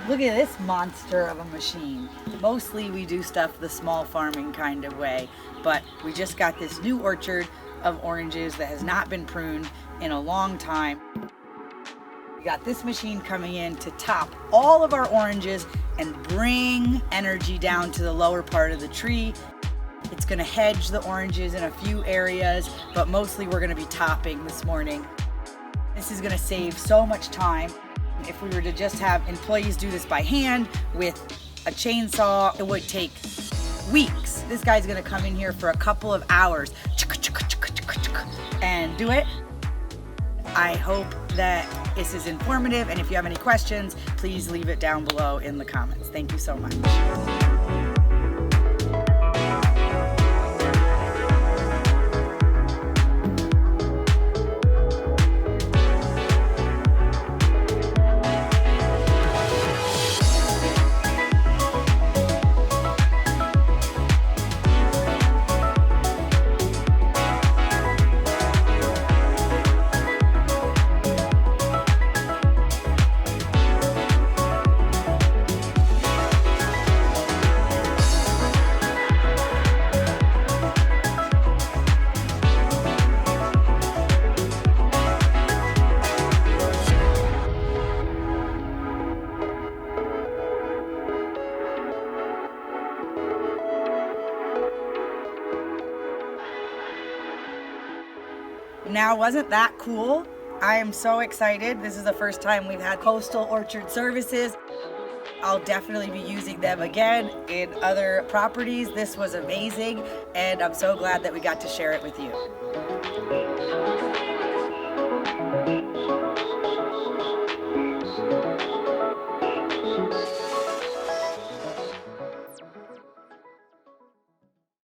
Look at this monster of a machine. Mostly we do stuff the small farming kind of way, but we just got this new orchard of oranges that has not been pruned in a long time. We got this machine coming in to top all of our oranges and bring energy down to the lower part of the tree. It's gonna hedge the oranges in a few areas, but mostly we're gonna be topping this morning. This is gonna save so much time. If we were to just have employees do this by hand with a chainsaw, it would take weeks. This guy's gonna come in here for a couple of hours and do it. I hope that this is informative, and if you have any questions, please leave it down below in the comments. Thank you so much. Now, wasn't that cool? I am so excited. This is the first time we've had coastal orchard services. I'll definitely be using them again in other properties. This was amazing, and I'm so glad that we got to share it with you.